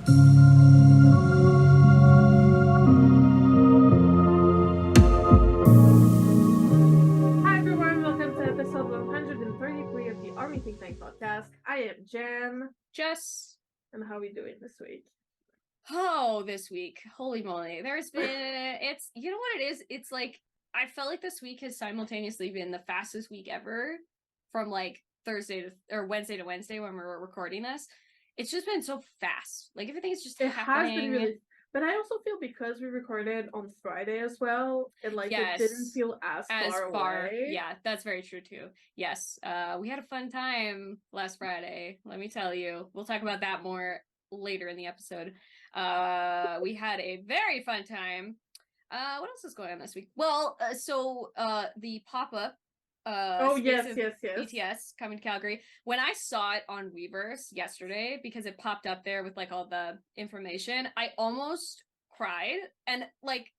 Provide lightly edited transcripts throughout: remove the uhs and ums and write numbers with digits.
Hi everyone, welcome to episode 133 of the Army Think Tank podcast. I am Jan. Jess. And how are we doing this week? Oh, this week. Holy moly. There's been, you know what it is? It's like, I felt like this week has simultaneously been the fastest week ever from like Wednesday to Wednesday when we were recording this. It's just been so fast. Like everything is just happening. Has been really, but I also feel because we recorded on Friday as well, and like it didn't feel as far away. Yeah, that's very true too. Yes, we had a fun time last Friday. Let me tell you. We'll talk about that more later in the episode. We had a very fun time. What else is going on this week? Well, the pop-up yes. BTS coming to Calgary. When I saw it on Weverse yesterday, because it popped up there with like all the information, I almost cried. And like,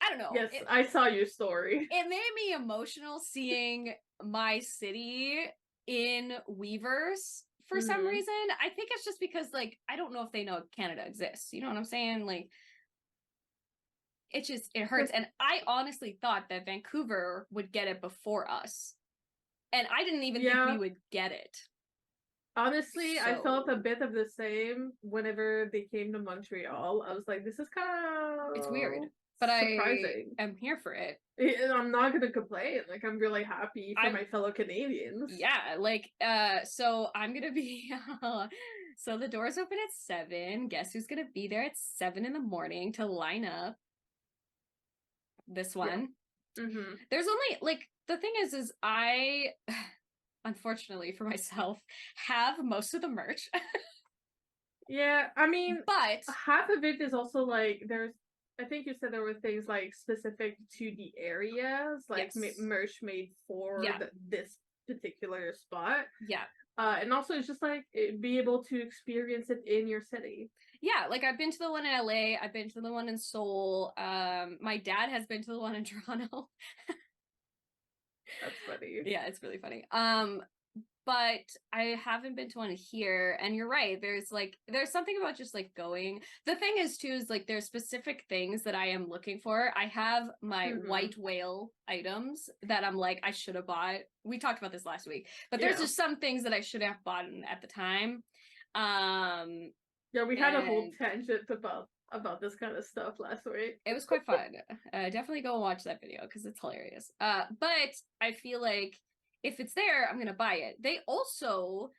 I don't know. Yes, I saw your story. It made me emotional seeing my city in Weverse for some reason. I think it's just because like, I don't know if they know Canada exists. You know what I'm saying? Like, it hurts. And I honestly thought that Vancouver would get it before us. And I didn't even think we would get it. Honestly, I felt a bit of the same whenever they came to Montreal. I was like, this is kind of... It's weird. But surprising. I am here for it. I'm not going to complain. Like, I'm really happy for my fellow Canadians. Yeah, like, so I'm going to be... so the doors open at 7. Guess who's going to be there at 7 in the morning to line up? This one. Yeah. There's only like the thing is I unfortunately for myself have most of the merch. Yeah, I mean, but half of it is also like I think you said there were things like specific to the areas, like merch made for this particular spot. Yeah. And also it's just like be able to experience it in your city. Yeah, like I've been to the one in LA, I've been to the one in Seoul. My dad has been to the one in Toronto. That's funny. Yeah, it's really funny. But I haven't been to one here, and you're right. There's something about just like going. The thing is too is like there's specific things that I am looking for. I have my white whale items that I'm like I should have bought. We talked about this last week, but there's just some things that I should have bought at the time. Yeah, we had a whole tangent about this kind of stuff last week. It was quite fun. Definitely go watch that video because it's hilarious. But I feel like if it's there, I'm gonna buy it. They also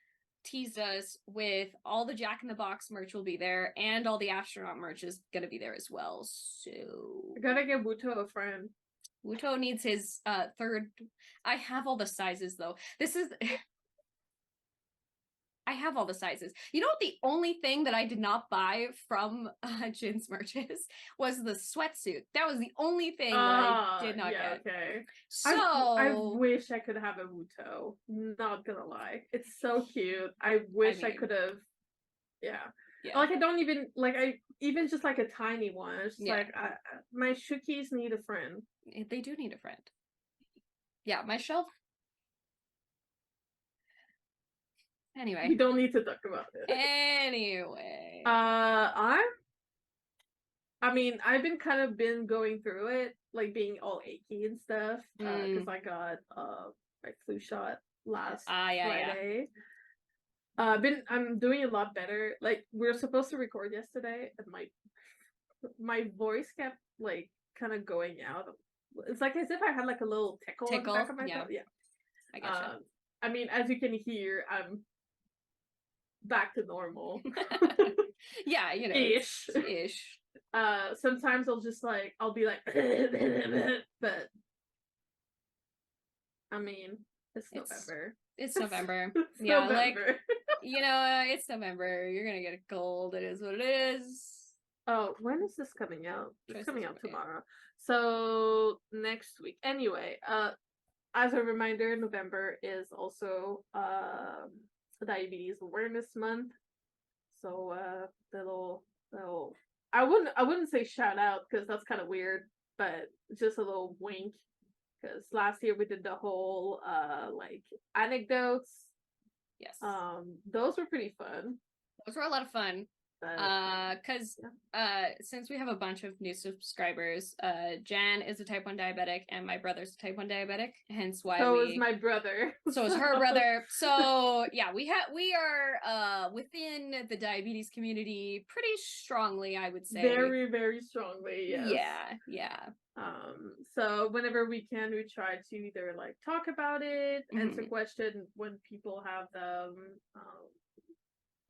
teased us with all the Jack in the Box merch will be there, and all the astronaut merch is gonna be there as well. So I gotta get Wuto a friend. Wuto needs his third. I have all the sizes though. I have all the sizes. You know what? The only thing that I did not buy from Jin's merches was the sweatsuit. That was the only thing that I did not get. Okay. So I wish I could have a Wuto. Not gonna lie, it's so cute. I wish I could have. Yeah. Like I don't even like even just like a tiny one. It's just like my Shookies need a friend. They do need a friend. Yeah, my shelf. Anyway, we don't need to talk about it. Anyway, I've been kind of going through it, like being all achy and stuff, because I got my flu shot last Friday. I'm doing a lot better. Like we were supposed to record yesterday, and my voice kept like kind of going out. It's like as if I had like a little tickle on the back of my throat. Yeah, I gotcha. As you can hear, I'm back to normal. Yeah, you know, ish. Sometimes I'll be like but I mean it's November. It's November. It's yeah, November. Like it's November. You're gonna get a cold. It is what it is. Oh, when is this coming out? It's coming out tomorrow. So next week. Anyway, as a reminder, November is also Diabetes Awareness Month. So little I wouldn't say shout out because that's kind of weird, but just a little wink because last year we did the whole like anecdotes. Yes. Those were pretty fun. Those were a lot of fun. Because since we have a bunch of new subscribers, Jan is a type 1 diabetic and my brother's a type 1 diabetic, hence why so is my brother. So is her brother. So yeah, we are within the diabetes community pretty strongly, I would say. Very, very strongly, yes. Yeah. So whenever we can, we try to either like talk about it, answer questions when people have them.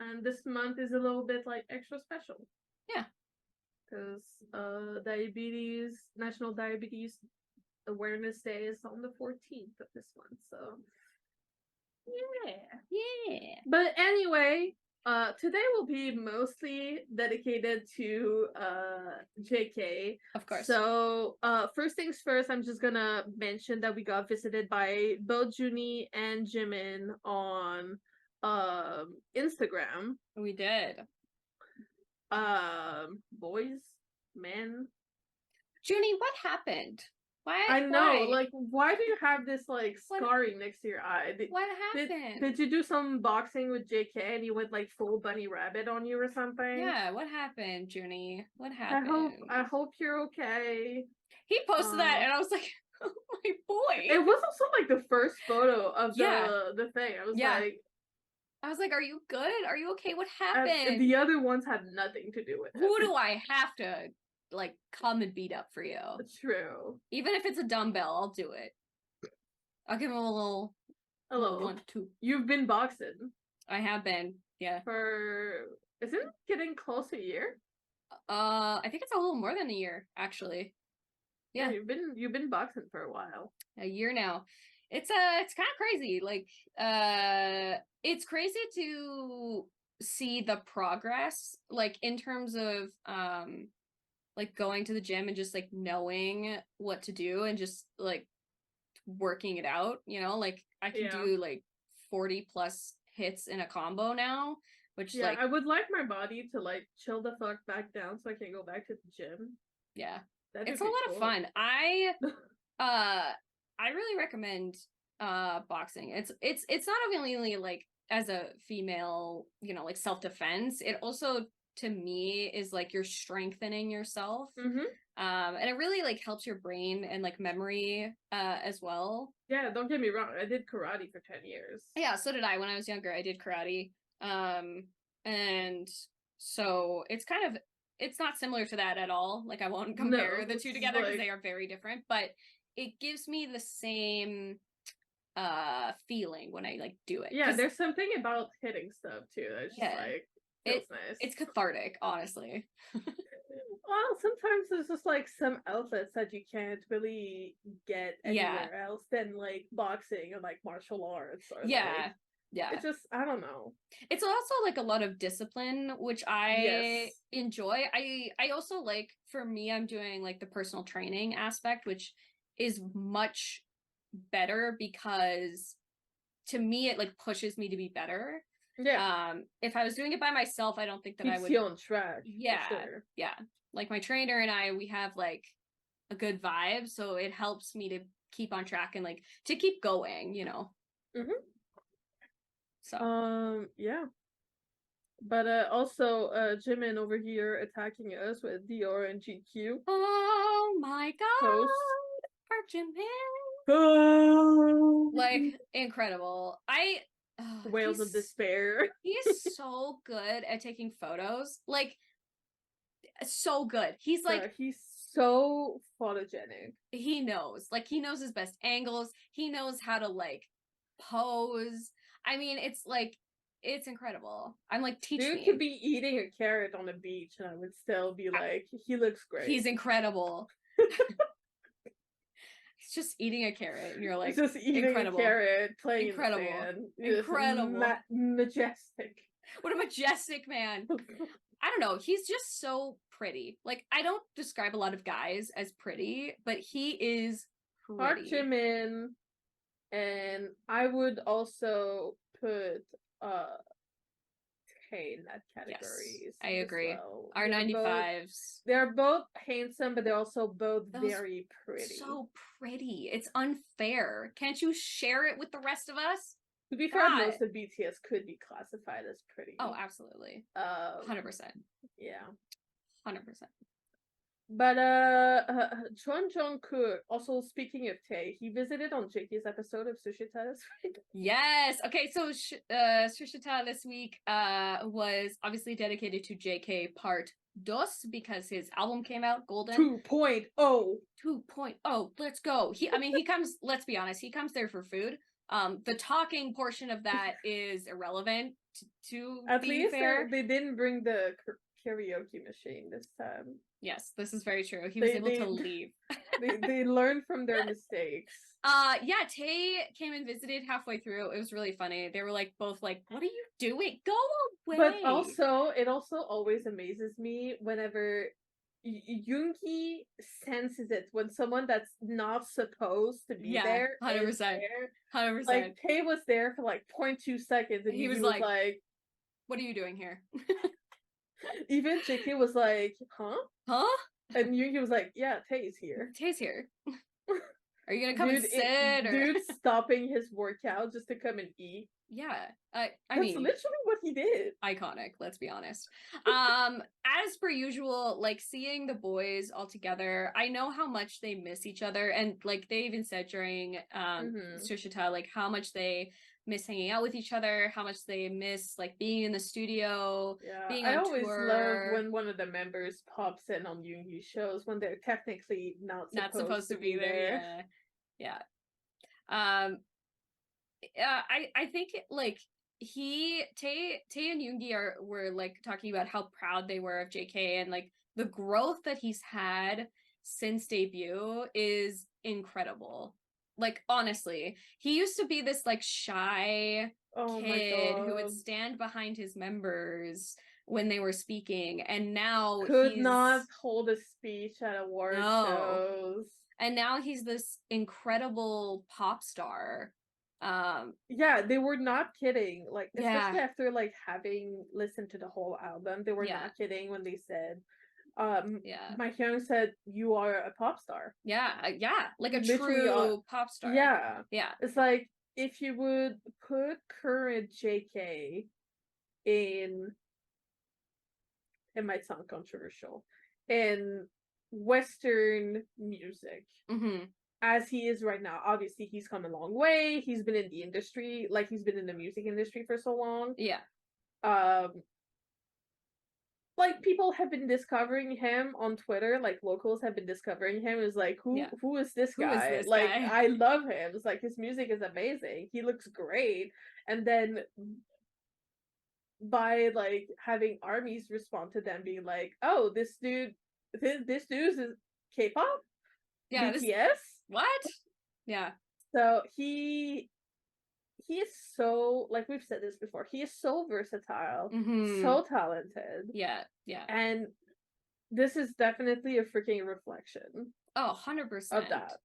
And this month is a little bit like extra special. Yeah. Because National Diabetes Awareness Day is on the 14th of this month. So yeah. But anyway, today will be mostly dedicated to JK. Of course. So first things first, I'm just gonna mention that we got visited by both Junie and Jimin on Instagram. We did. Boys, men. Junie, what happened? I know, like, why do you have this like scarring next to your eye? What happened? Did you do some boxing with JK and he went like full bunny rabbit on you or something? Yeah, what happened, Junie? What happened? I hope you're okay. He posted that and I was like, oh my boy. It was also like the first photo of the thing. I was like, are you good? Are you okay? What happened? And the other ones had nothing to do with it. Who do I have to like come and beat up for you? True. Even if it's a dumbbell, I'll do it. I'll give him a little 1, 2. You've been boxing. I have been, yeah. Isn't it getting close to a year? I think it's a little more than a year, actually. Yeah. You've been boxing for a while. A year now. It's kind of crazy. Like, it's crazy to see the progress, like in terms of like going to the gym and just like knowing what to do and just like working it out, you know, like I can do like 40 plus hits in a combo now, which like I would like my body to like chill the fuck back down so I can go back to the gym. Yeah. It's a lot of fun. I really recommend boxing. It's not only like as a female, you know, like self-defense, it also to me is like you're strengthening yourself. And it really like helps your brain and like memory as well. Yeah, don't get me wrong, I did karate for 10 years. Yeah, so did I. When I was younger, I did karate. And so it's not similar to that at all. Like I won't compare the two together because they are very different, but it gives me the same feeling when I like do it. Yeah, there's something about hitting stuff too that's just like feels nice. It's cathartic, honestly. Well, sometimes there's just like some outfits that you can't really get anywhere else than like boxing or like martial arts or it's just, I don't know. It's also like a lot of discipline, which I enjoy. I also like, for me, I'm doing like the personal training aspect, which is much better because to me it like pushes me to be better. If I was doing it by myself, I don't think that I would feel on track. Like my trainer and I, we have like a good vibe, so it helps me to keep on track and like to keep going, you know. So but also Jimin over here attacking us with Dior and GQ. Oh my god, our Jimin, like incredible. Whales of despair. He's so good at taking photos, like so good. He's like he's so photogenic. He knows his best angles. He knows how to like pose. I mean, it's like, it's incredible. I'm like, teach me. Dude could be eating a carrot on the beach and I would still be like, he looks great. He's incredible. He's just eating a carrot and you're like, he's just eating a carrot, playing incredible. In the sand. Incredible. Majestic. What a majestic man. I don't know. He's just so pretty. Like, I don't describe a lot of guys as pretty, but he is pretty. Park Jimin. And I would also put Tay in that category. Yes, I agree. Well. Our 95s. They're both handsome, but they're also both very pretty. So pretty. It's unfair. Can't you share it with the rest of us? To be fair, most of BTS could be classified as pretty. Oh, absolutely. 100%. Yeah. 100%. But Jung Kook, also speaking of Tae, he visited on JK's episode of Sushita this week. Yes. Okay, so Sushita this week was obviously dedicated to JK Part Dos because his album came out, Golden 2.0. 2.0. Let's go. He comes, let's be honest, he comes there for food. The talking portion of that is irrelevant to At being least fair. they didn't bring the karaoke machine this time. Yes, this is very true. He was able to leave. they learned from their mistakes. Yeah, Tae came and visited halfway through. It was really funny. They were like both like, "What are you doing? Go away." But also, it also always amazes me whenever Yoongi senses it when someone that's not supposed to be there 100%. 100%. Like Tae was there for like 0.2 seconds and he was like, "What are you doing here?" Even JK was like, "Huh? Huh?" And Yoongi was like, "Yeah, Tae's here. Tae's here. Are you gonna come and sit?" Dude stopping his workout just to come and eat. Yeah, I mean, that's literally what he did. Iconic, let's be honest. As per usual, like seeing the boys all together, I know how much they miss each other, and like they even said during Sushita, like how much they miss hanging out with each other, how much they miss like being in the studio, being on tour. I always love when one of the members pops in on Yoongi shows when they're technically not supposed to be there. Yeah. I think like Tae and Yoongi were like talking about how proud they were of JK, and like the growth that he's had since debut is incredible. Like honestly, he used to be this like shy kid who would stand behind his members when they were speaking, and now could not hold a speech at award shows. And now he's this incredible pop star. Yeah, they were not kidding. Like, especially after like having listened to the whole album, they were not kidding when they said, my Hyun said, "You are a pop star." Yeah, like a true pop star. Yeah. It's like if you would put current JK in, it might sound controversial, in Western music. As he is right now. Obviously, he's come a long way. He's been in the industry, like he's been in the music industry for so long. Yeah. Like people have been discovering him on Twitter. Like locals have been discovering him. It's like who is this guy? I love him. It's like his music is amazing. He looks great. And then by like having armies respond to them, being like, "Oh, this dude is K-pop." Yeah, BTS? What? Yeah. So he is so, like we've said this before, he is so versatile, so talented. Yeah. And this is definitely a freaking reflection. Oh, 100% of that.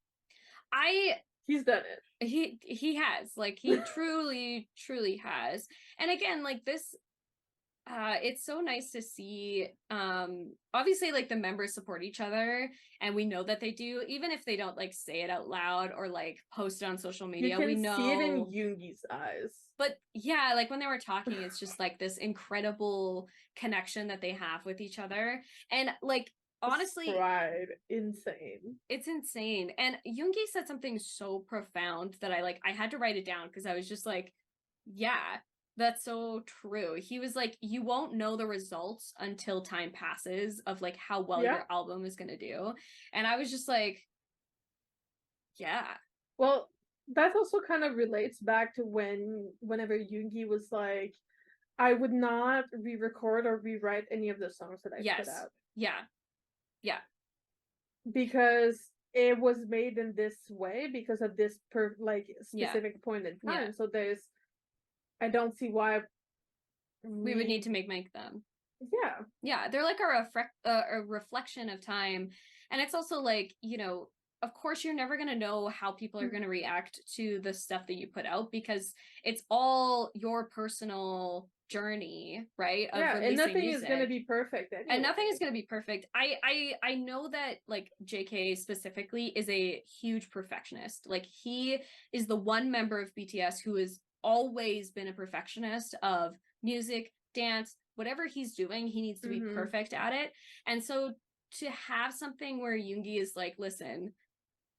He's done it. He has. Like he truly has. And again, like this it's so nice to see obviously like the members support each other, and we know that they do, even if they don't like say it out loud or like post it on social media. We know, see it in Yoongi's eyes. But yeah, like when they were talking, it's just like this incredible connection that they have with each other. And like honestly, insane. It's insane. And Yoongi said something so profound that I had to write it down, because I was just like, yeah, that's so true. He was like, you won't know the results until time passes of like how well your album is gonna do. And I was just like, yeah. Well, that also kind of relates back to whenever Yoongi was like, I would not re-record or rewrite any of the songs that I put out. Yeah. Because it was made in this way because of this specific point in time. Yeah. So I don't see why we would need to make them. Yeah, they're like a reflection of time. And it's also like, you know, of course you're never going to know how people are going to react to the stuff that you put out, because it's all your personal journey, right? And nothing is going to be perfect anyway. And nothing is going to be perfect. I know that like JK specifically is a huge perfectionist. Like he is the one member of BTS who is always been a perfectionist of music, dance, whatever he's doing, he needs to be perfect at it. And so to have something where Yoongi is like, listen,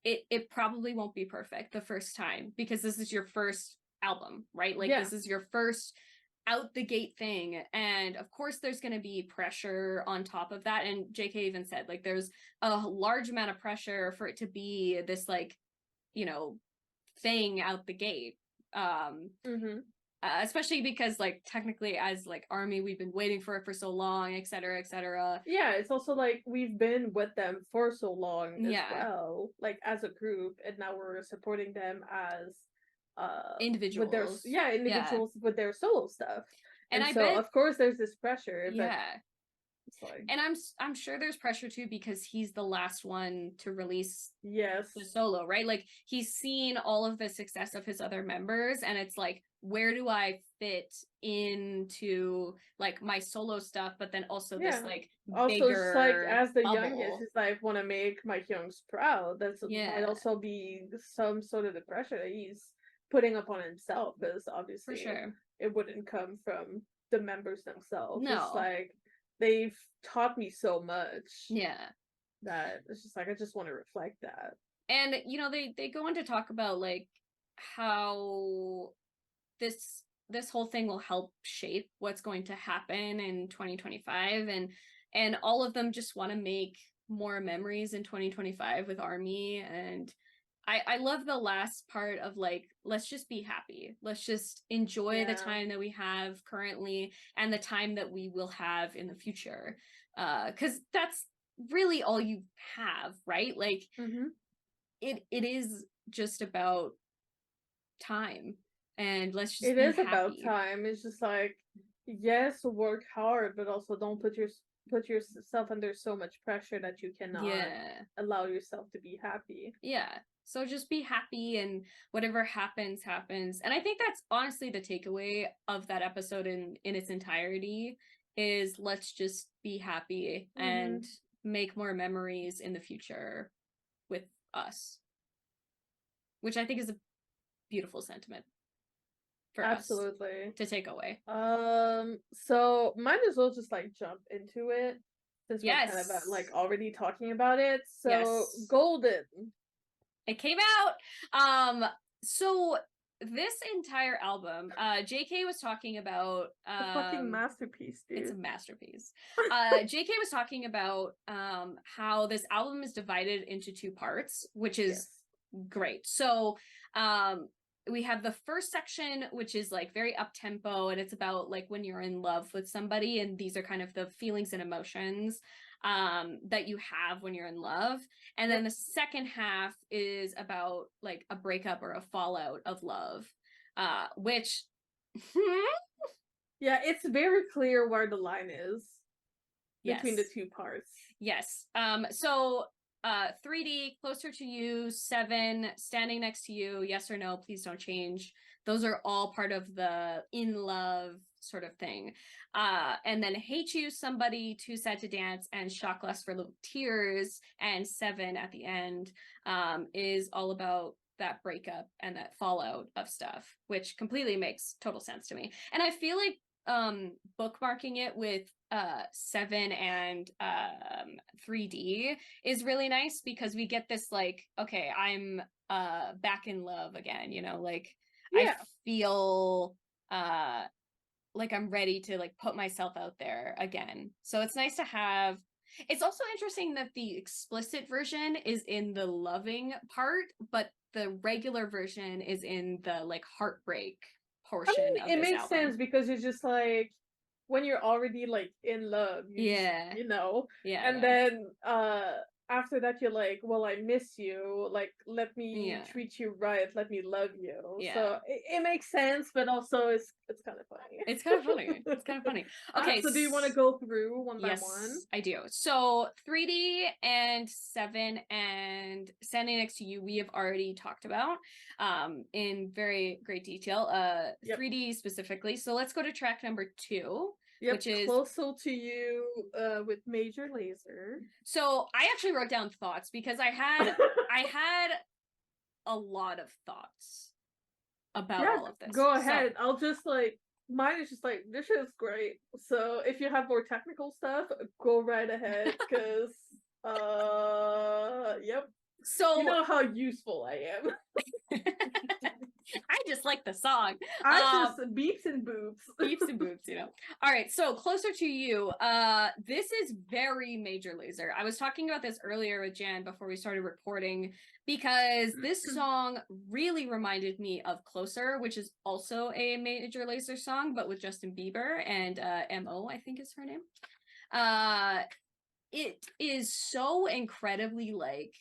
it probably won't be perfect the first time because this is your first album, right? Like this is your first out the gate thing, and of course there's going to be pressure on top of that. And JK even said like there's a large amount of pressure for it to be this like, you know, thing out the gate, especially because like technically as like ARMY we've been waiting for it for so long, etc., etc. Yeah, it's also like we've been with them for so long as well, like as a group, and now we're supporting them as individuals with their solo stuff. And I so bet, of course there's this pressure, but it's like, and I'm sure there's pressure too because he's the last one to release the solo, right? Like he's seen all of the success of his other members, and it's like, where do I fit into like my solo stuff, but then also this like also bigger it's like as the bubble. youngest, it's like want to make my Hyungs proud. That's might also be some sort of the pressure that he's putting upon himself, because obviously for sure it wouldn't come from the members themselves. No, it's like they've taught me so much that it's just like I just want to reflect that. And you know, they go on to talk about like how this whole thing will help shape what's going to happen in 2025, and all of them just want to make more memories in 2025 with ARMY. And I love the last part of like, let's just be happy. Let's just enjoy the time that we have currently and the time that we will have in the future. 'Cause that's really all you have, right? Like it is just about time, and let's just be happy. About time. It's just like, yes, work hard, but also don't put yourself under so much pressure that you cannot allow yourself to be happy. So just be happy, and whatever happens happens. And I think that's honestly the takeaway of that episode in its entirety, is let's just be happy and make more memories in the future with us, which I think is a beautiful sentiment for us to take away. So might as well just like jump into it, since we're kind of like already talking about it. So Golden, it came out. So this entire album, JK was talking about a fucking masterpiece, dude. It's a masterpiece. JK was talking about how this album is divided into two parts, which is great. So we have the first section, which is like very up tempo, and it's about like when you're in love with somebody, and these are kind of the feelings and emotions that you have when you're in love. And then the second half is about like a breakup or a fallout of love, which it's very clear where the line is between the two parts. So 3D, Closer to You, 7, Standing Next to You, Yes or No, Please Don't Change. Those are all part of the in love sort of thing. And then Hate You, Somebody, Too Sad to Dance, and Shock Less for Little Tears, and 7 at the end is all about that breakup and that fallout of stuff, which completely makes total sense to me. And I feel like bookmarking it with 7 and 3D is really nice, because we get this like, okay, I'm back in love again, you know, like I feel like I'm ready to like put myself out there again. So it's nice to have. It's also interesting that the explicit version is in the loving part, but the regular version is in the like heartbreak portion of this album. It makes sense, because it's just like when you're already like in love, you know, and then after that you're like, well, I miss you, like let me treat you right, let me love you. So it makes sense, but also it's kind of funny. It's kind of funny. Okay, so do you want to go through one by one? Yes, I do. So 3D and 7 and Standing Next to You we have already talked about in very great detail, 3D specifically. So let's go to track number 2. Which is Closer to You with Major Lazer. So I actually wrote down thoughts, because I had a lot of thoughts about all of this. Go ahead. I'll just like, mine is just like, this shit is great. So if you have more technical stuff, go right ahead, because yep. So you know how useful I am. I just like the song. I just beeps and boobs. Beeps and boobs, you know. All right, so Closer to You. This is very Major Lazer. I was talking about this earlier with Jan before we started recording, because this song really reminded me of Closer, which is also a Major Lazer song, but with Justin Bieber and M.O, I think is her name. It is so incredibly like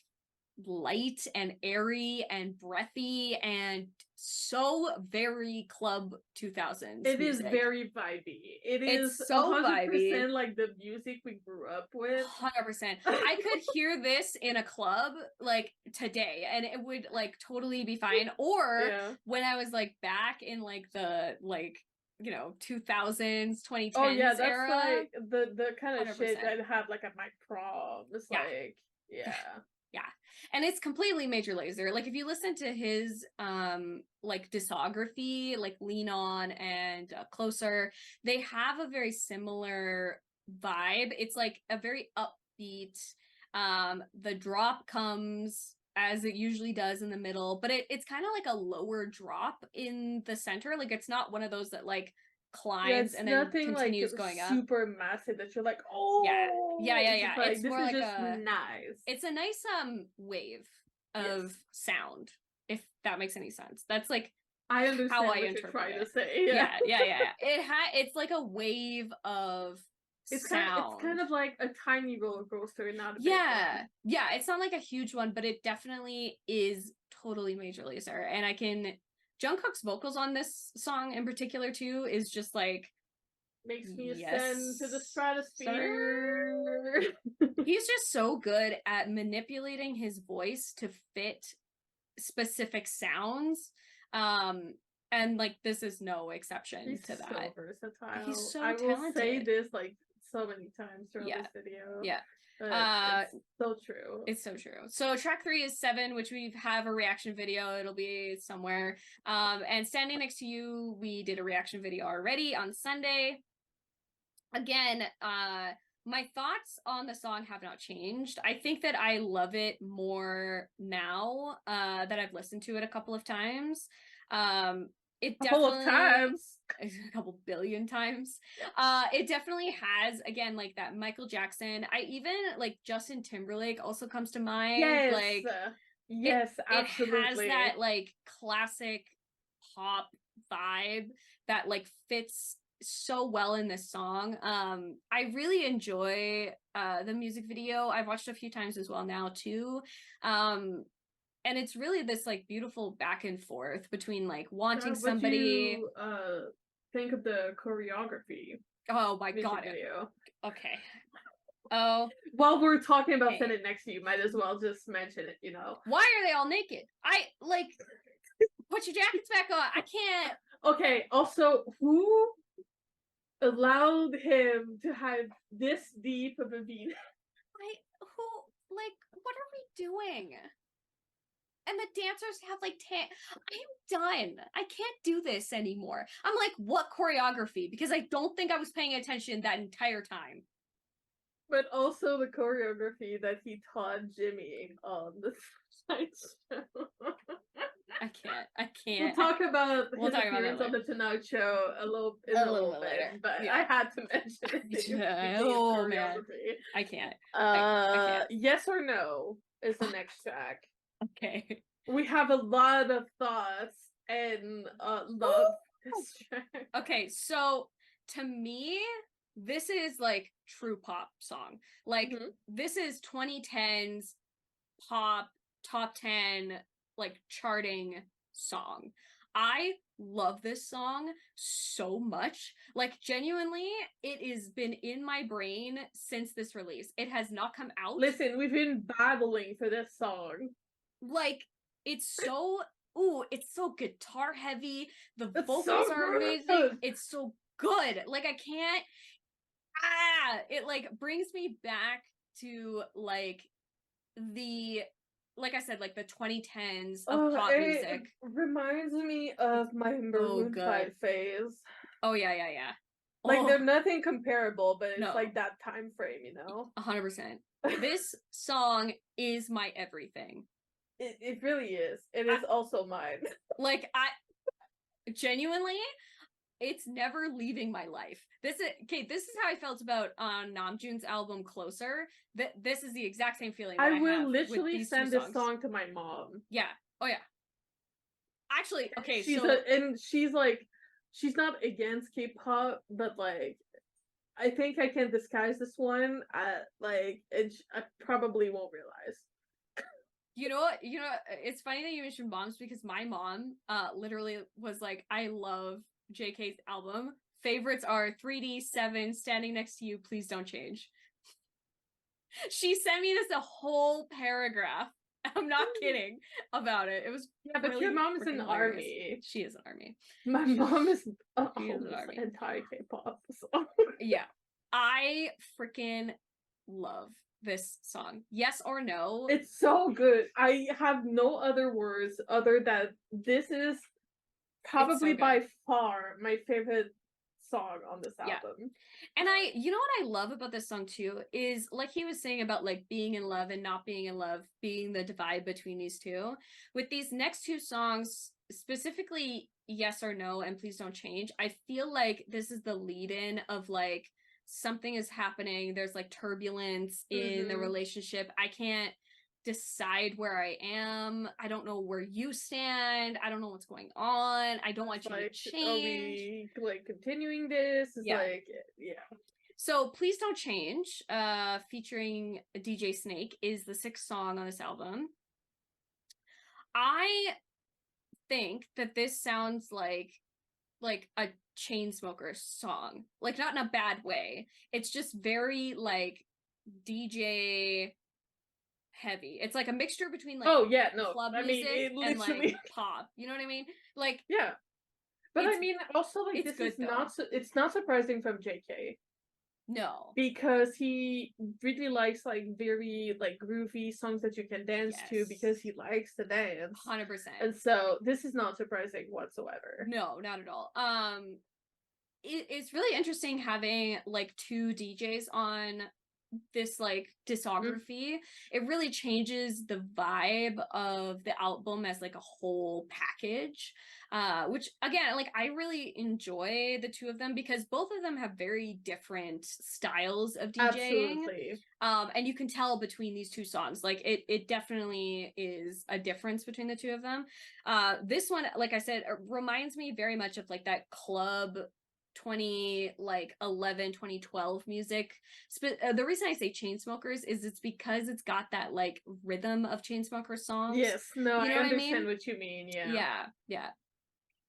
light and airy and breathy and so very club 2000s It music. is very vibey. It's so 100% vibey. like the music we grew up with. 100%. I could hear this in a club like today and it would like totally be fine. Or when I was like back in like the like, you know, 2000s, 2010s oh yeah, that's era. like the kind of 100%. shit I'd have like at my prom. It's like yeah. And it's completely Major Lazer. Like if you listen to his like discography, like Lean On and Closer, they have a very similar vibe. It's like a very upbeat. The drop comes as it usually does in the middle, but it's kind of like a lower drop in the center. Like it's not one of those that like climbs and then continues like going up. Super massive that you're like, oh yeah. Like, it's this more is like just a nice. It's a nice wave of sound, if that makes any sense. That's like I understand how what I you're interpret trying it. to say. Yeah. It's like a wave of sound. It's kind of like a tiny roller coaster, not a big yeah. one. Yeah, it's not like a huge one, but it definitely is totally Major Lazer. And I can Jungkook's vocals on this song in particular too is just like makes me ascend to the stratosphere. He's just so good at manipulating his voice to fit specific sounds. And like this is no exception to that. So versatile. He's so talented. I will say this like so many times throughout this video. Yeah. It's so true. It's so true. So track 3 is 7, which we have a reaction video. It'll be somewhere. And Standing Next to You, we did a reaction video already on Sunday. Again, my thoughts on the song have not changed. I think that I love it more now that I've listened to it a couple of times. It definitely a couple billion times. It definitely has, again, like that Michael Jackson. I even like Justin Timberlake also comes to mind. Yes. Like yes, absolutely. It has that like classic pop vibe that like fits so well in this song. I really enjoy the music video. I've watched it a few times as well now too. And it's really this like beautiful back and forth between like wanting somebody. What do you think of the choreography? Oh my god. Video? Okay. Oh. While we're talking about Standing Next to You, might as well just mention it, you know. Why are they all naked? I like put your jackets back on. I can't. Okay, also who allowed him to have this deep of a V? What are we doing? And the dancers have like I'm done. I can't do this anymore. I'm like, what choreography? Because I don't think I was paying attention that entire time. But also the choreography that he taught Jimmy on the Tonight Show. I can't. We'll talk about his appearance on the Tonight Show a little bit, later. But I had to mention it. Oh man, I can't. Yes or no is the next track. Okay. We have a lot of thoughts and love this track. Okay, so to me, this is like true pop song. Like this is 2010s pop top 10 like charting song. I love this song so much. Like genuinely, it has been in my brain since this release. It has not come out. Listen, we've been battling for this song. Like it's so it's so guitar heavy. The vocals are amazing. It's so good. Like I can't it like brings me back to like the like I said, like the 2010s of pop music. Reminds me of my Maroon 5 phase. Oh yeah. Like they're nothing comparable, but it's No. like that time frame, you know? 100%. This song is my everything. It really is. It is also mine. Like I genuinely, it's never leaving my life. This is how I felt about Namjoon's album Closer. This is the exact same feeling that I will have literally with these send two this song to my mom. Yeah. Oh yeah. Actually, okay, she's not against K-pop, but like I think I can disguise this one I probably won't realize. You know, it's funny that you mentioned moms because my mom literally was like, I love JK's album. Favorites are 3D, 7, Standing Next to You, Please Don't Change. She sent me this a whole paragraph. I'm not kidding about it. It was but really your mom is an ARMY. She is an ARMY. My mom is anti-K-pop. So. Yeah. I freaking love this song. Yes or no? It's so good. I have no other words other than this is probably by far my favorite song on this album. And you know what I love about this song too is like he was saying about like being in love and not being in love being the divide between these two. With these next two songs, specifically Yes or No and Please Don't Change, I feel like this is the lead-in of like something is happening. There's like turbulence in the relationship. I can't decide where I am. I don't know where you stand. I don't know what's going on. I don't want you to change. Are we like continuing this? It's like, yeah. So Please Don't Change, featuring DJ Snake, is the 6th song on this album. I think that this sounds like a Chainsmokers song. Like not in a bad way. It's just very like DJ heavy. It's like a mixture between like club music and like pop. You know what I mean? Like but I mean also like this is it's not surprising from JK. No. Because he really likes like very like groovy songs that you can dance to because he likes to dance. 100%. And so this is not surprising whatsoever. No, not at all. It's really interesting having like 2 DJs on this like discography. It really changes the vibe of the album as like a whole package, which again, like I really enjoy the 2 of them because both of them have very different styles of DJing. Absolutely. And you can tell between these 2 songs, like it definitely is a difference between the 2 of them. This one, like I said, reminds me very much of like that club 2011 2012 music. The reason I say Chainsmokers is it's because it's got that like rhythm of Chainsmokers songs. Yes, no, you know I understand what you mean. Yeah.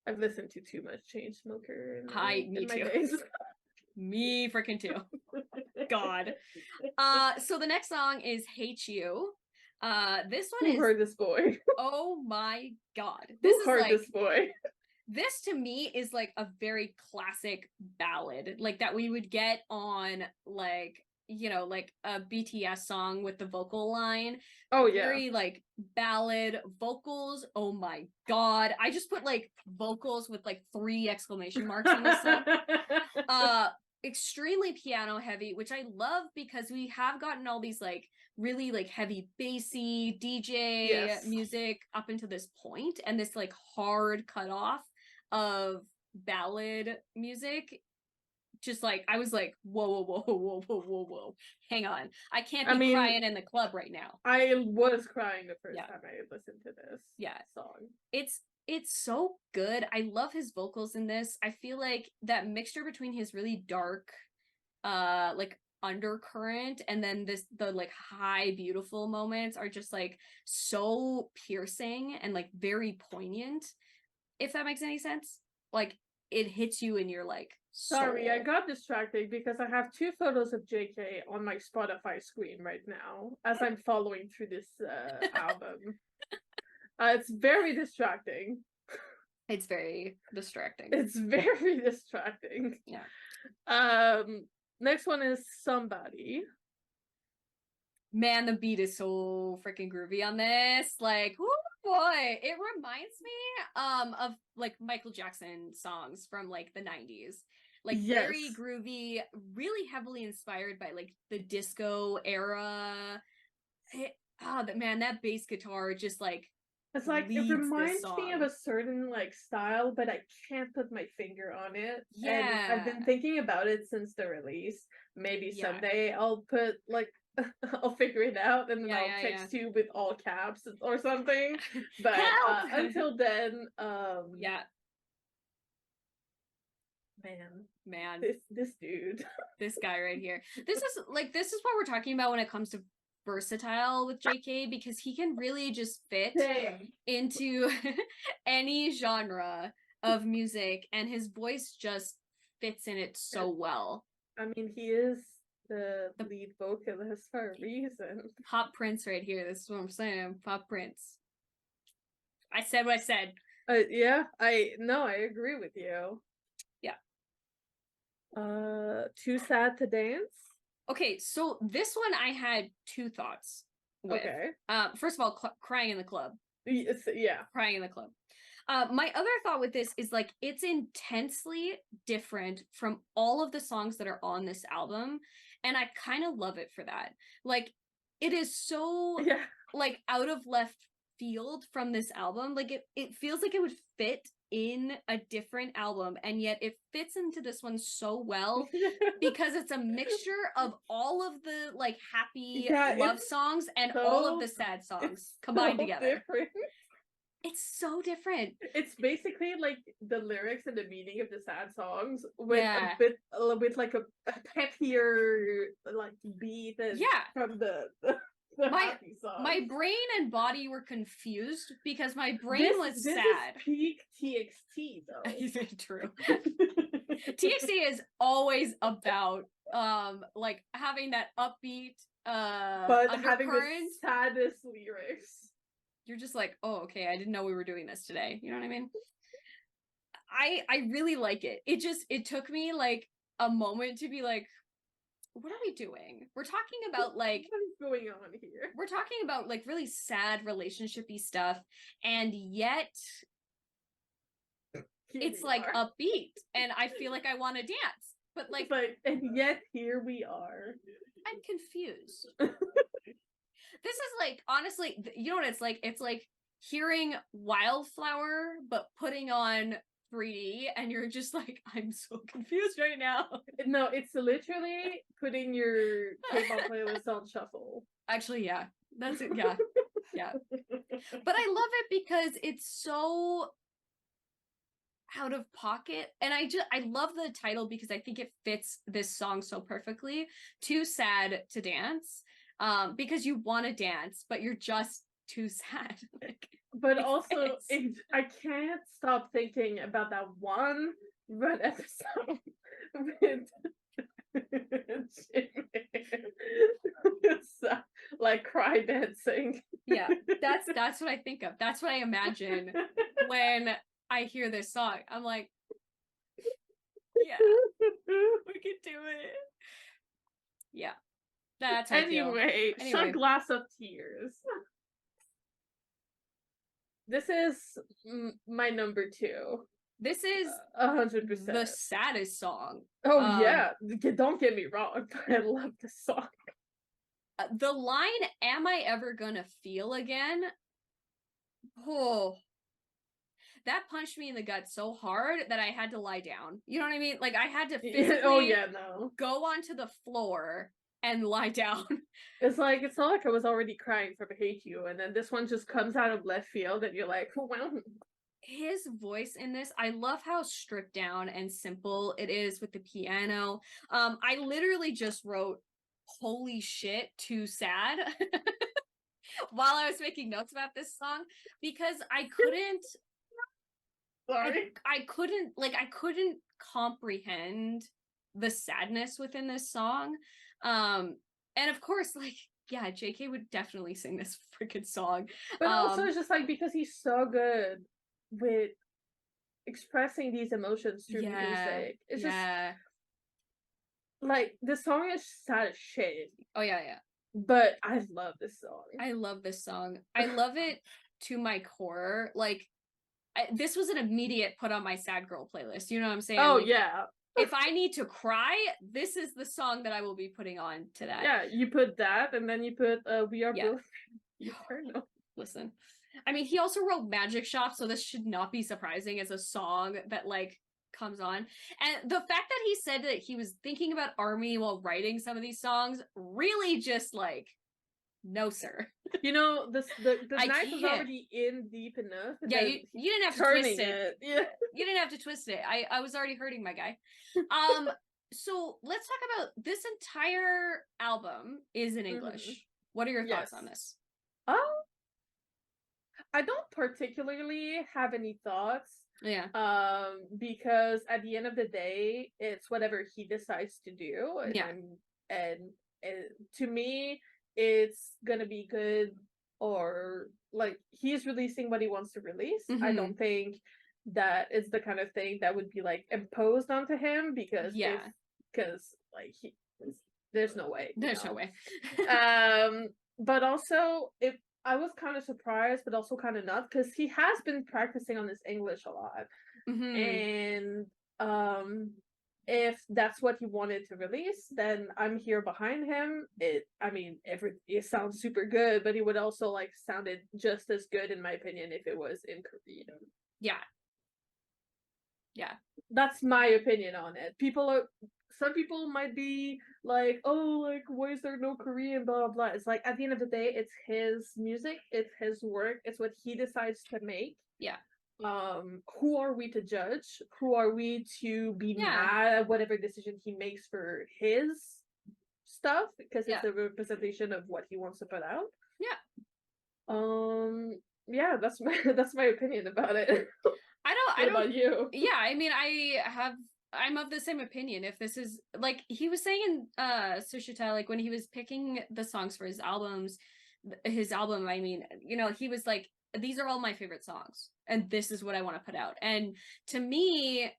I've listened to too much Chainsmoker in my days. Me freaking too. God. So the next song is Hate You. This one Who heard this boy? Oh my god. Who heard this boy? This to me is like a very classic ballad, like that we would get on like, you know, like a BTS song with the vocal line. Oh yeah. Very like ballad vocals. Oh my god. I just put like vocals with like 3 exclamation marks on this song. Extremely piano heavy, which I love because we have gotten all these like really like heavy bassy DJ music up until this point, and this like hard cutoff of ballad music. Just like I was like, whoa, hang on, I can't be crying in the club right now. I was crying the first time I listened to this song. It's so good. I love his vocals in this. I feel like that mixture between his really dark like undercurrent and then the like high beautiful moments are just like so piercing and like very poignant, if that makes any sense. Like it hits you and you're like sorry, I got distracted because I have 2 photos of JK on my Spotify screen right now as I'm following through this album. It's very distracting. It's very distracting. It's very distracting. Yeah. Next one is Somebody. Man, the beat is so freaking groovy on this. Like, oh boy, it reminds me of like Michael Jackson songs from like the 90s. Like very groovy, really heavily inspired by like the disco era. That bass guitar just like it's like it reminds me of a certain like style, but I can't put my finger on it. Yeah. And I've been thinking about it since the release. Maybe someday I'll put like I'll figure it out and then I'll text you with all caps or something. But until then, man, this dude, this guy right here. This is what we're talking about when it comes to versatile with JK, because he can really just fit into any genre of music, and his voice just fits in it so well. I mean, he is the lead vocalist for a reason. Pop Prince right here. This is what I'm saying. Pop Prince. I said what I said. I agree with you. Yeah. Too Sad to Dance. Okay, so this one I had two thoughts with. Okay. First of all, crying in the club. Crying in the club. My other thought with this is like it's intensely different from all of the songs that are on this album, and I kind of love it for that. Like it is so like out of left field from this album. Like it feels like it would fit in a different album, and yet it fits into this one so well because it's a mixture of all of the like happy love songs and all of the sad songs combined together. Different. It's so different. It's basically like the lyrics and the meaning of the sad songs with a bit with like a peppier like beat from the my brain and body were confused because my brain was sad. Is peak TXT though. True. TXT is always about like having that upbeat but having the saddest lyrics. You're just like, oh, okay, I didn't know we were doing this today. You know what I mean? I really like it. It took me like a moment to be like, what are we doing? We're talking about like what is going on here? We're talking about like really sad relationship-y stuff, and yet it's like upbeat, and I feel like I want to dance. But and yet here we are. I'm confused. This is like, honestly, you know what it's like? It's like hearing Wildflower, but putting on 3D, and you're just like, I'm so confused right now. No, it's literally putting your K-pop playlist on shuffle. Actually, yeah. That's it. Yeah. Yeah. But I love it because it's so out of pocket, and I love the title because I think it fits this song so perfectly. Too Sad to Dance. Because you want to dance, but you're just too sad. But also, I can't stop thinking about that one Red episode with Jimin. Like cry dancing. Yeah, that's what I think of. That's what I imagine when I hear this song. I'm like, yeah, we can do it. Yeah. That's anyway, a glass of tears. This is my number 2. This is 100% the saddest song. Oh yeah, don't get me wrong. I love this song. The line, "Am I ever gonna feel again?" Oh, that punched me in the gut so hard that I had to lie down. You know what I mean? Like I had to physically go onto the floor and lie down. It's like, it's not like I was already crying from Hate You, and then this one just comes out of left field, and you're like, oh, well. His voice in this, I love how stripped down and simple it is with the piano. I literally just wrote, holy shit, too sad, while I was making notes about this song, because I couldn't, I couldn't comprehend the sadness within this song. And of course, like, yeah, JK would definitely sing this freaking song. But also it's just like, because he's so good with expressing these emotions through music. It's just like, the song is sad as shit. Oh yeah, yeah. But I love this song. I love this song. I love it to my core. Like, this was an immediate put on my sad girl playlist. You know what I'm saying? Oh, like, yeah. If I need to cry, this is the song that I will be putting on to that. Yeah, you put that, and then you put We Are Built Eternal. Listen, I mean, he also wrote Magic Shop, so this should not be surprising as a song that, like, comes on. And the fact that he said that he was thinking about ARMY while writing some of these songs really just, like, no, sir. You know, the knife was already in deep enough. Yeah, you didn't have to twist it. Yeah. You didn't have to twist it. I was already hurting my guy. So let's talk about this entire album is in English. What are your thoughts on this? I don't particularly have any thoughts. Yeah. Because at the end of the day, it's whatever he decides to do. And to me, it's gonna be good, or like he's releasing what he wants to release. I don't think that it's the kind of thing that would be like imposed onto him, because like there's no way. There's no way. But also I was kind of surprised, but also kind of not, because he has been practicing on his English a lot. And if that's what he wanted to release, then I'm here behind him. It sounds super good, but it would also like sounded just as good, in my opinion, if it was in Korean. Yeah. That's my opinion on it. Some people might be like, oh, like, why is there no Korean, blah, blah, blah. It's like, at the end of the day, it's his music, it's his work, it's what he decides to make. Yeah. Who are we to judge? Who are we to be mad at whatever decision he makes for his stuff? Because it's a representation of what he wants to put out. Yeah. That's my opinion about it. I don't about you? Yeah, I mean, I'm of the same opinion. If this is, like he was saying in Sushita, like when he was picking the songs for his album, I mean, you know, he was like, these are all my favorite songs and this is what I want to put out. And to me,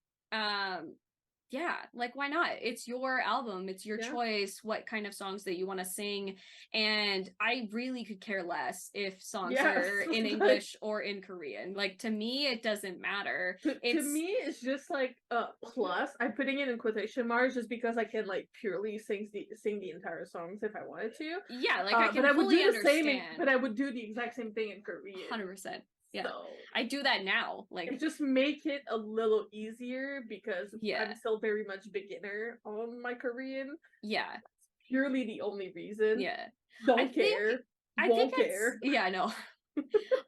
yeah, like, why not? It's your album, it's your choice what kind of songs that you want to sing, and I really could care less if songs are in English or in Korean. Like, to me, it doesn't matter. To me, it's just like plus. I'm putting it in quotation marks just because I can like purely sing the entire songs if I wanted to. Yeah, like I can fully understand. But I would do the exact same thing in Korean. 100%. Yeah, so, I do that now. Like, just make it a little easier, because I'm still very much beginner on my Korean. Yeah, it's purely the only reason. Yeah, won't care. Yeah, no.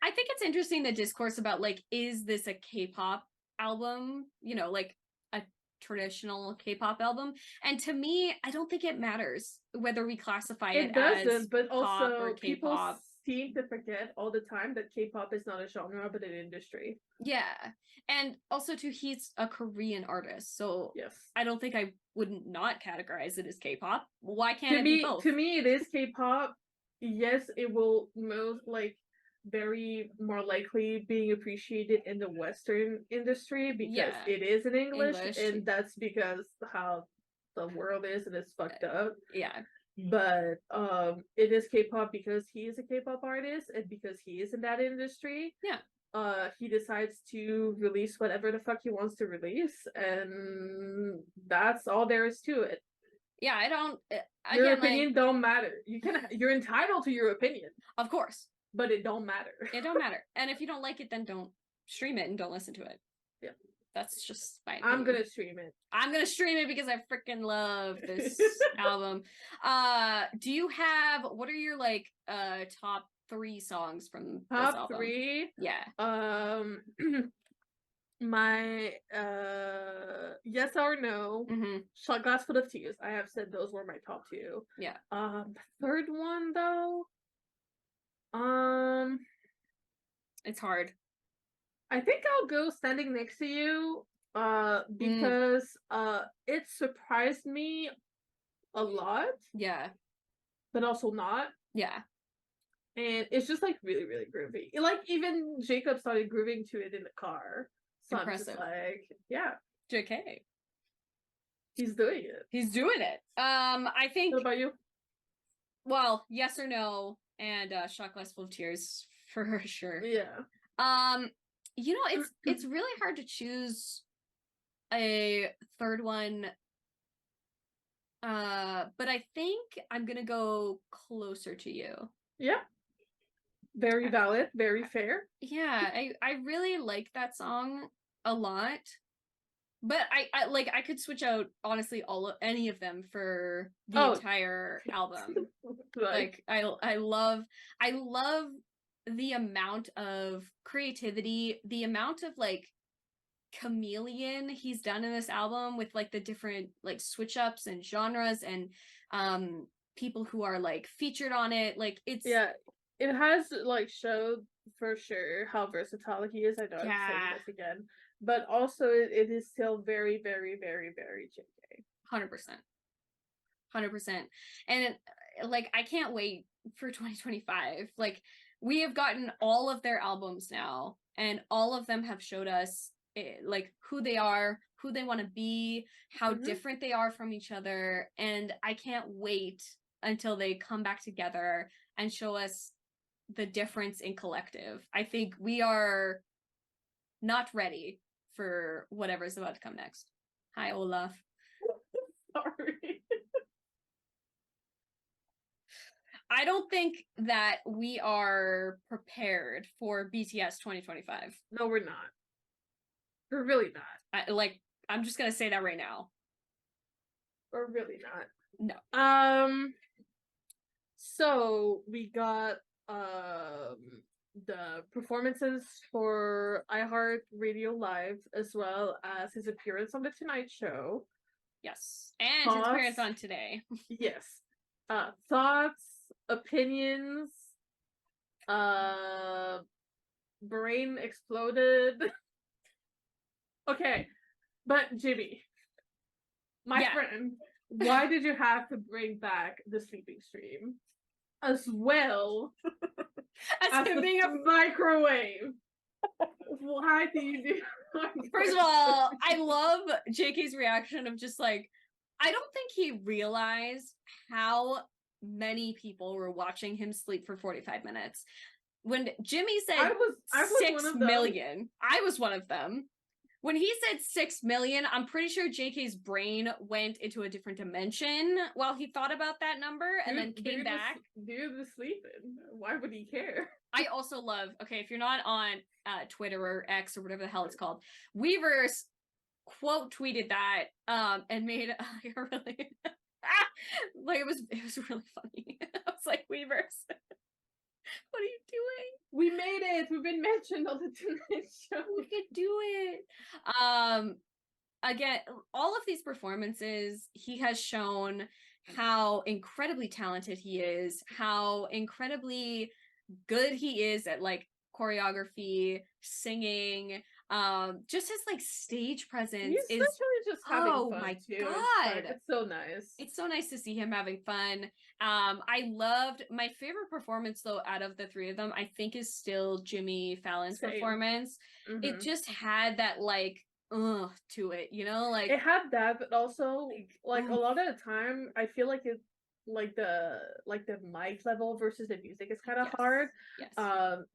I think it's interesting, the discourse about like, is this a K-pop album? You know, like a traditional K-pop album. And to me, I don't think it matters whether we classify it as but pop also or K-pop. People seem to forget all the time that K-pop is not a genre but an industry. Yeah. And also too, he's a Korean artist, so yes, I don't think I wouldn't not categorize it as K-pop. Why can't it be both? To me, it is K-pop. Yes, it will most very more likely being appreciated in the Western industry, because it is in English, and that's because how the world is, and it's fucked up. Yeah. But it is K-pop because he is a K-pop artist, and because he is in that industry. Yeah. He decides to release whatever the fuck he wants to release, and that's all there is to it. Yeah, I don't. Your opinion don't matter. You're entitled to your opinion, of course, but it don't matter. It don't matter. And if you don't like it, then don't stream it and don't listen to it. Yeah, that's just fine. I'm gonna stream it. I'm gonna stream it because I freaking love this album. Do you have, what are your like top 3 songs from this album? Top 3? Yeah. My Yes or No, Shot Glass Full of Tears. I have said those were my top 2. Yeah. Third one though, it's hard. I think I'll go Standing Next to You, because it surprised me a lot. Yeah. But also not. Yeah. And it's just like really, really groovy. Like even Jacob started grooving to it in the car. So impressive. I'm just like, yeah. JK. He's doing it. He's doing it. I think. What about you? well, yes or no, and Shot Glass Full of Tears for sure. Yeah. You know, it's really hard to choose a third one. But I think I'm gonna go Closer to You. Yeah. Very valid, very fair. Yeah, I really like that song a lot. But I like I could switch out honestly any of them for the entire album. Like I love the amount of creativity, the amount of like chameleon he's done in this album with like the different like switch ups and genres and people who are like featured on it. Like it's it has like showed for sure how versatile he is. I know I'm saying this again, but also it is still very, very, very, very JK. 100%. And like I can't wait for 2025. Like we have gotten all of their albums now, and all of them have showed us like who they are, who they want to be, how different they are from each other, and I can't wait until they come back together and show us the difference in collective. I think we are not ready for whatever's about to come next. Hi, Olaf. Sorry. I don't think that we are prepared for BTS 2025. No, we're not. We're really not. I'm just gonna say that right now. We're really not. No. So we got the performances for iHeartRadio Live, as well as his appearance on the Tonight Show. Yes, and his appearance on Today. Yes. Thoughts, opinions, brain exploded. Okay, but Jimmy, my friend, why did you have to bring back the sleeping stream as well as him being a microwave? Why do you do? First of all, I love JK's reaction of just like, I don't think he realized how many people were watching him sleep for 45 minutes. When Jimmy said I was 6 million, I was one of them. When he said 6 million, I'm pretty sure JK's brain went into a different dimension while he thought about that number and then came back. Dude was sleeping. Why would he care? I also love, okay, if you're not on Twitter or X or whatever the hell it's called, Weverse quote tweeted that and made a really like it was really funny. I was like, Weverse, what are you doing? We made it. We've been mentioned on the Tonight Show. We could do it. Again, all of these performances, he has shown how incredibly talented he is, how incredibly good he is at like choreography, singing, just his like stage presence is just having fun. Oh my too. god, it's so nice. It's so nice to see him having fun. I loved my favorite performance though out of the three of them, I think, is still Jimmy Fallon's performance. It just had that like to it, you know, like it had that, but also like a lot of the time I feel like it like the mic level versus the music is kind of hard.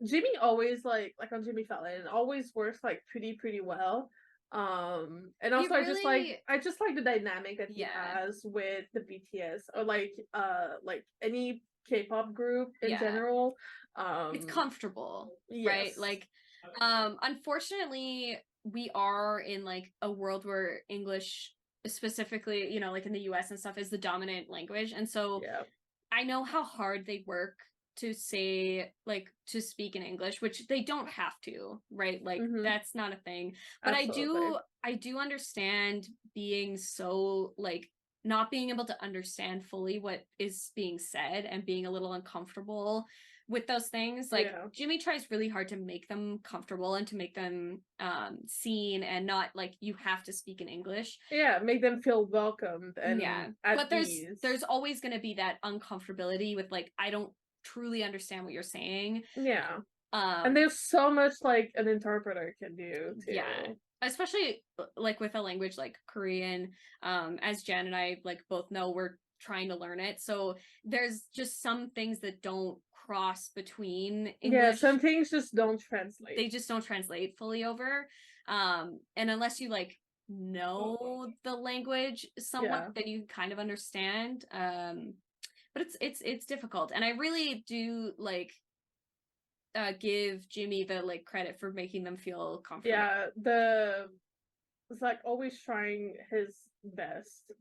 Jimmy always like on Jimmy Fallon always works like pretty well. And also I just like the dynamic that he has with the BTS or like any K-pop group in general. It's comfortable, right? Like unfortunately we are in like a world where English, specifically, you know, like in the US and stuff, is the dominant language, and so I know how hard they work to say like to speak in English, which they don't have to, right? Like that's not a thing, but absolutely. I do understand being so like not being able to understand fully what is being said and being a little uncomfortable with those things. Like Jimmy tries really hard to make them comfortable and to make them seen and not like you have to speak in English. Make them feel welcomed and but there's always going to be that uncomfortability with like I don't truly understand what you're saying. And there's so much like an interpreter can do too. Especially like with a language like Korean, as Jen and I like both know, we're trying to learn it. So there's just some things that don't cross between English. Yeah, some things just don't translate. They just don't translate fully over. And unless you like know the language somewhat, then you kind of understand. But it's difficult. And I really do like give Jimmy the like credit for making them feel comfortable. Yeah, it's like always trying his best.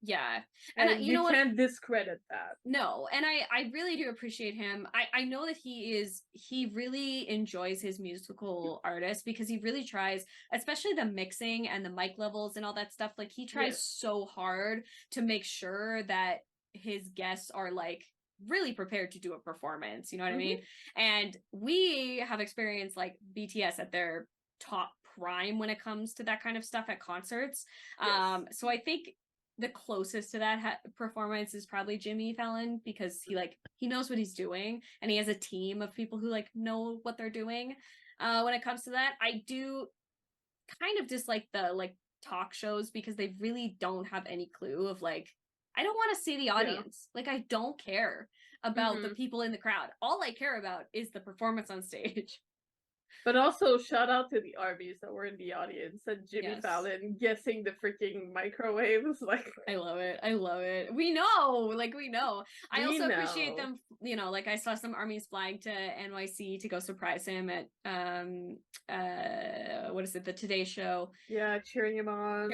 Yeah. And you can't discredit that. No. And I really do appreciate him. I know that he really enjoys his musical artist because he really tries, especially the mixing and the mic levels and all that stuff. Like he tries so hard to make sure that his guests are like really prepared to do a performance. You know what I mean? And we have experienced like BTS at their top prime when it comes to that kind of stuff at concerts. So I think the closest to that performance is probably Jimmy Fallon because he knows what he's doing and he has a team of people who like know what they're doing. When it comes to that, I do kind of dislike the like talk shows because they really don't have any clue of like, I don't want to see the audience. Like I don't care about the people in the crowd. All I care about is the performance on stage. But also, shout out to the armies that were in the audience and Jimmy Fallon guessing the freaking microwaves. Like, I love it. I love it. We know. I also appreciate them. You know, like I saw some armies flying to NYC to go surprise him at what is it? The Today Show. Yeah, cheering him on.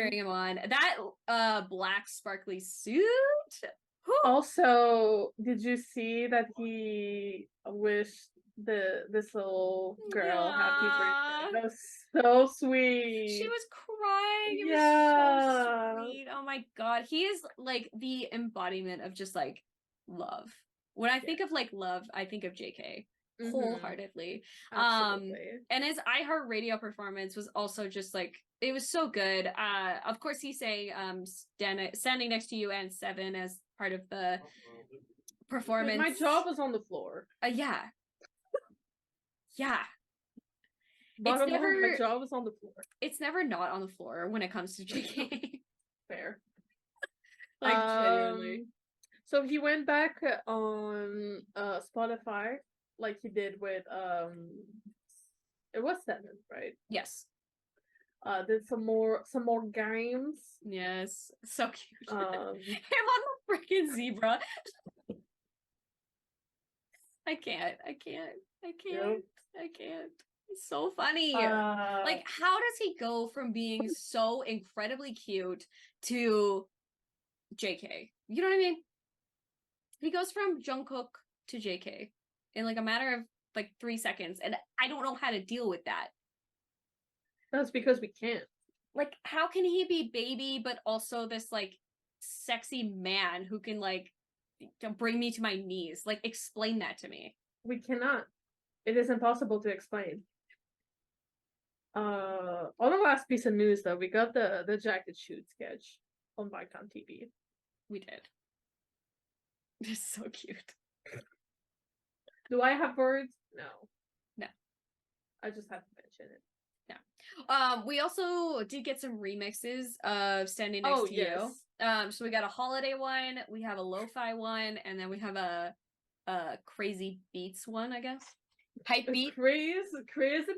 That black sparkly suit. Whew. Also, did you see that he wished this little girl happy birthday? That was so sweet. She was crying. It was so sweet. Oh my god. He is like the embodiment of just like love. When I think of like love, I think of JK wholeheartedly. Absolutely. And his iHeartRadio performance was also just like it was so good. Of course he sang Standing Next to You and Seven as part of the performance. My jaw was on the floor. Yeah. My jaw was on the floor. It's never not on the floor when it comes to JK. Fair. Like genuinely. So he went back on Spotify like he did with it was Seven, right? Yes. Did some more games. Yes. So cute. Him on the freaking zebra. I can't. It's so funny. Like, how does he go from being so incredibly cute to JK? You know what I mean? He goes from Jungkook to JK in like a matter of like 3 seconds, and I don't know how to deal with that. That's because we can't. Like, how can he be baby but also this like sexy man who can like bring me to my knees? Like, explain that to me. We cannot. It is impossible to explain. On the last piece of news though, we got the jacket shoot sketch on Vicon TV. We did. It's so cute. Do I have words? No. I just have to mention it. We also did get some remixes of Standing Next to You. So we got a holiday one, we have a lo-fi one, and then we have a crazy beats one, I guess. Hype beat. Crazy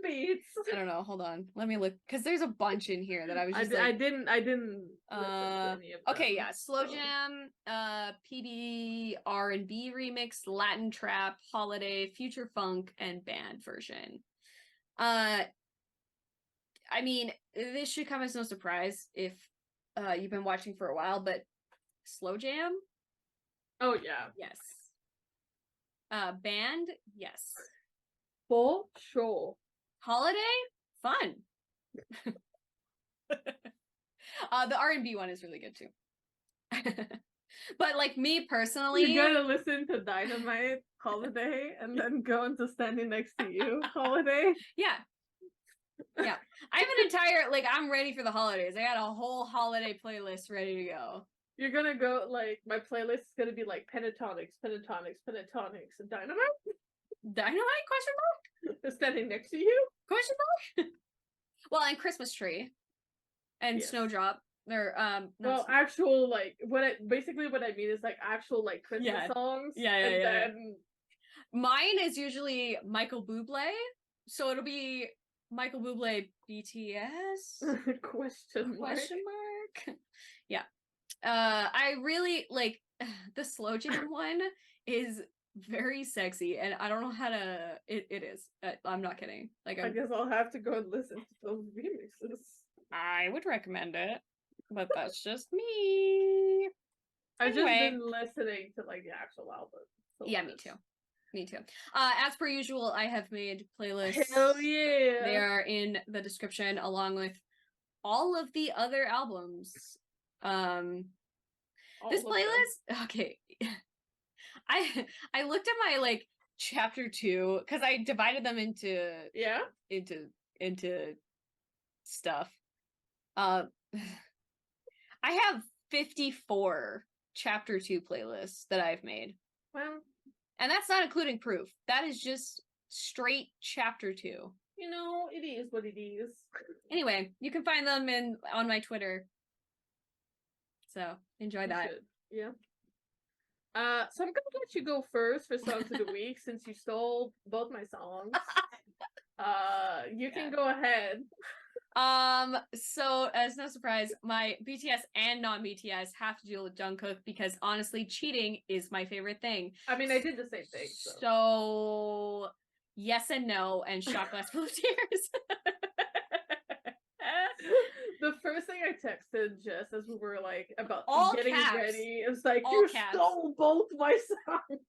beats. I don't know. Hold on. Let me look because there's a bunch in here that I was just I didn't listen to any of them, okay, yeah. Slow Jam, PB R&B remix, Latin trap, holiday, future funk, and band version. I mean, this should come as no surprise if you've been watching for a while, but Slow Jam? Oh yeah. Yes. Band? Yes. For sure. Holiday? Fun. The R&B one is really good too. But like me personally, you gotta listen to Dynamite Holiday and then go into Standing Next to You Holiday. Yeah. I have an entire like I'm ready for the holidays. I got a whole holiday playlist ready to go. You're gonna go like my playlist is gonna be like pentatonics, and Dynamite? Dynamite question mark? Standing Next to You? Question mark? Well, and Christmas Tree. And Snowdrop. Or well, actual like what I mean is like actual like Christmas songs. Then mine is usually Michael Bublé, so it'll be Michael Bublé BTS question mark. Yeah. I really like the slow jam one is very sexy, and I don't know how to. It is. I'm not kidding. Like, I guess I'll have to go and listen to those remixes. I would recommend it, but that's just me. I've just been listening to like the actual album. So yeah, me too. As per usual, I have made playlists. Hell yeah! They are in the description along with all of the other albums. This playlist, okay. I looked at my like chapter 2 because I divided them into stuff. I have 54 chapter 2 playlists that I've made. Well, and that's not including proof. That is just straight chapter 2. You know, it is what it is. Anyway, you can find them on my Twitter. So enjoy that. Yeah. So I'm gonna let you go first for songs of the week since you stole both my songs. You can go ahead. So as no surprise, my BTS and non-BTS have to deal with Jungkook because honestly, cheating is my favorite thing. I mean, I did the same thing. So yes and no, and shot glass full of tears. The first thing I texted Jess as we were like about all getting caps. ready, it was like all you caps. stole both my songs.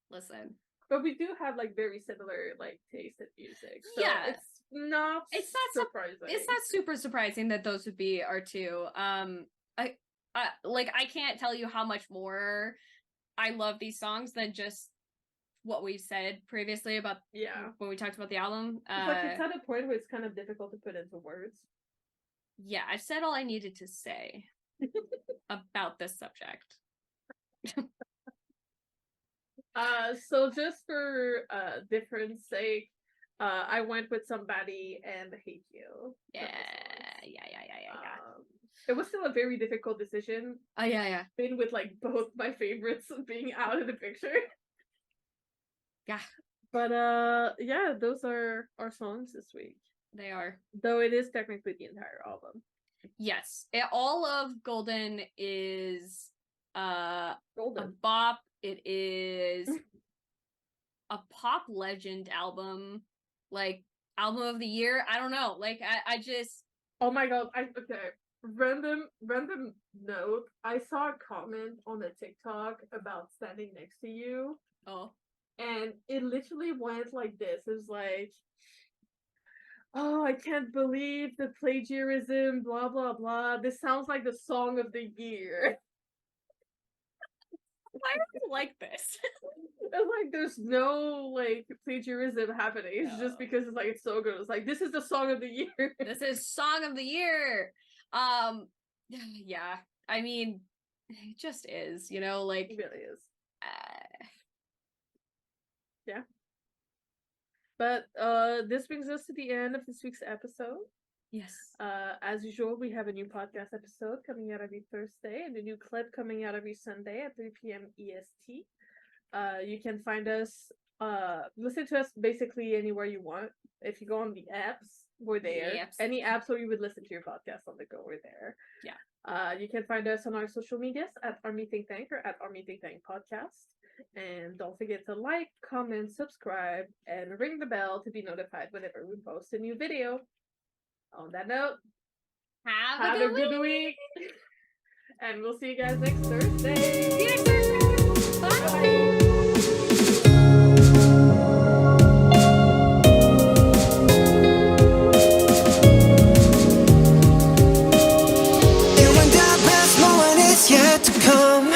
Listen, but we do have like very similar like taste in music, so yeah, it's not surprising. It's not super surprising that those would be our two. I can't tell you how much more I love these songs than just what we've said previously about when we talked about the album. It's at a point where it's kind of difficult to put into words. Yeah, I've said all I needed to say about this subject. So just for difference sake, I went with Somebody and Hate You. Yeah. It was still a very difficult decision. Been with like both my favorites being out of the picture. Yeah. But those are our songs this week. They are. Though it is technically the entire album. Yes. All of Golden is Golden. A bop. It is a pop legend album. Like album of the year. I don't know. Like I just oh my god. Random note. I saw a comment on a TikTok about Standing Next to You. Oh. And it literally went like this. It was like, oh, I can't believe the plagiarism, blah, blah, blah. This sounds like the song of the year. Why do you like this? It's like there's no like plagiarism happening. It's just because it's like it's so good. It's like this is the song of the year. This is song of the year. Yeah. I mean, it just is, you know, like it really is. Yeah. But this brings us to the end of this week's episode. Yes. As usual, we have a new podcast episode coming out every Thursday and a new clip coming out every Sunday at 3 p.m. EST. You can find us, listen to us basically anywhere you want. If you go on the apps, we're there. Yep. Any apps where you would listen to your podcast on the go, we're there. Yeah. You can find us on our social medias at Army Think Tank or at Army Think Tank Podcast. And don't forget to like, comment, subscribe, and ring the bell to be notified whenever we post a new video. On that note, have a good week. And we'll see you guys next Thursday. See you next Thursday. Bye. You and I best moment is yet to come.